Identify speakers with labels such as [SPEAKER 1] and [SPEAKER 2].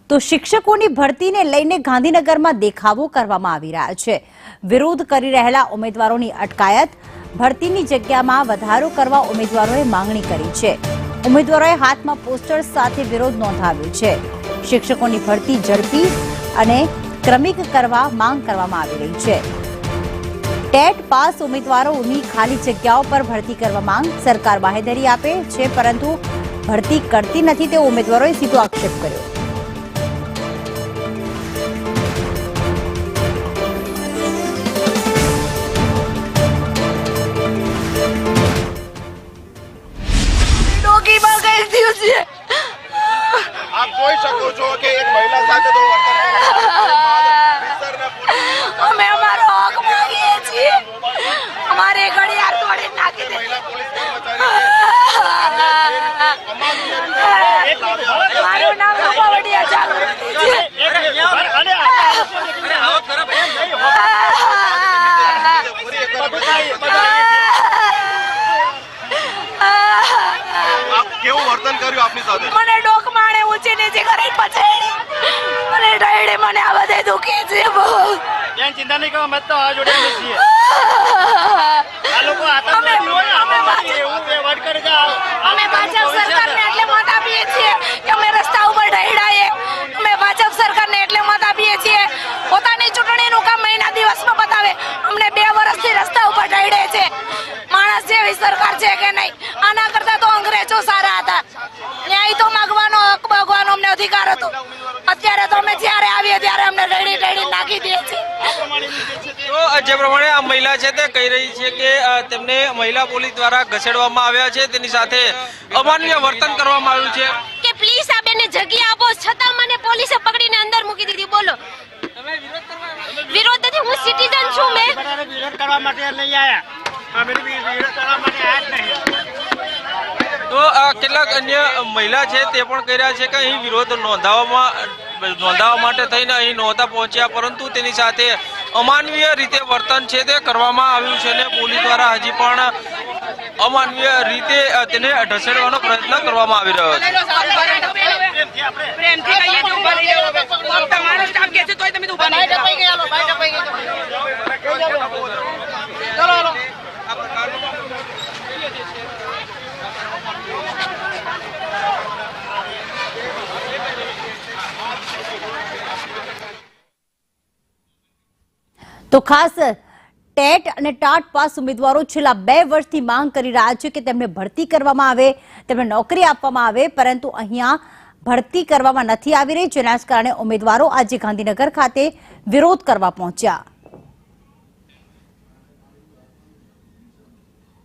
[SPEAKER 1] તો શિક્ષકોની ભરતીને લઈને ગાંધીનગરમાં દેખાવો કરવામાં આવી રહ્યા છે। વિરોધ કરી રહેલા ઉમેદવારોની અટકાયત, ભરતીની જગ્યામાં વધારો કરવા ઉમેદવારોએ માંગણી કરી છે। ઉમેદવારોએ હાથમાં પોસ્ટર સાથે વિરોધ નોંધાવ્યો છે। શિક્ષકોની ભરતી ઝડપી અને ક્રમિક કરવા માંગ કરવામાં આવી રહી છે। ટેટ પાસ ઉમેદવારોની ખાલી જગ્યાઓ પર ભરતી કરવા માંગ સરકાર બાહેધરી આપે છે, પરંતુ ભરતી કરતી નથી તેવો ઉમેદવારોએ સીધો આક્ષેપ કર્યો।
[SPEAKER 2] आप જોઈ શકો છો કે એક મહિલા સાથે તો
[SPEAKER 3] અમે અમારો હક માંગીએ છીએ। અમારે ઘડિયાળ તોડી નાખી દે। મારું નામ રૂપાવડિયા જાગૃતિ છે।
[SPEAKER 2] કેવું વર્તન કર્યું આપની સાથે?
[SPEAKER 3] મને ડોક માણે ઊંચી નીચી કરી પછાડી મને ડાયડે મને આ બધે દુખી છે બહુ।
[SPEAKER 4] બેન ચિંતા નહીં કરો, મત તો આ જોડે છીએ। આ લોકો આતંકવાદી હોય આપણે એવું વર્ડ કરે છે।
[SPEAKER 3] અમે ભાજપ સરકારને એટલે મત આપીએ છીએ કે અમે રસ્તા ઉપર ઢળાઈએ। અમે ભાજપ સરકારને એટલે મત આપીએ છીએ પોતાની ચૂંટણીનું કામ મહિના દિવસમાં બતાવે। અમને 2 વર્ષથી રસ્તા ઉપર ઢળે છે। માણસ જેવી સરકાર છે કે નહીં? આના કરતા તો અંગ્રેજો સારા હતા। ન્યાય તો માંગવાનો, હક માંગવાનો અમને અધિકાર હતો। અત્યારે તો અમે જ્યારે આવીએ ત્યારે અમને ઢળી નાખી દે છે।
[SPEAKER 5] તો જે પ્રમાણે આ મહિલા છે તે કહી રહી છે કે તેમને મહિલા પોલીસ દ્વારા ઘસેડવામાં આવ્યા છે, તેની સાથે અમાનવીય વર્તન કરવામાં આવ્યું છે
[SPEAKER 3] કે પ્લીઝ આ બેને જગ્યા આપો, છતાં મને પોલીસે પકડીને અંદર મૂકી દીધી। બોલો વિરોધ નથી, હું સિટીઝન છું। મેં
[SPEAKER 4] વિરોધ કરવા માટે નહીં આવ્યા, અમે વિરોધ કરવા માટે આવ્યા જ નહીં।
[SPEAKER 5] તો કેટલાક અન્ય મહિલા છે તે પણ કહી રહ્યા છે કે અહીં વિરોધ નોંધાવવા માટે થઈને અહીં નહોતા પહોંચ્યા, પરંતુ તેની સાથે અમાનવીય રીતે વર્તન છે તે કરવામાં આવ્યું છે અને પોલીસ દ્વારા હજી પણ અમાનવીય રીતે તેને ઢસેડવાનો પ્રયત્ન કરવામાં આવી રહ્યો
[SPEAKER 1] તો ખાસ ટેટ અને ટાટ પાસ ઉમેદવારો છેલ્લા 2 વર્ષથી માંગ કરી રહ્યા છે કે તેમને ભરતી કરવામાં આવે, તેમને નોકરી આપવામાં આવે, પરંતુ અહીંયા ભરતી કરવામાં નથી આવી રહી, જેના કારણે ઉમેદવારો આજે ગાંધીનગર ખાતે વિરોધ કરવા પહોંચ્યા।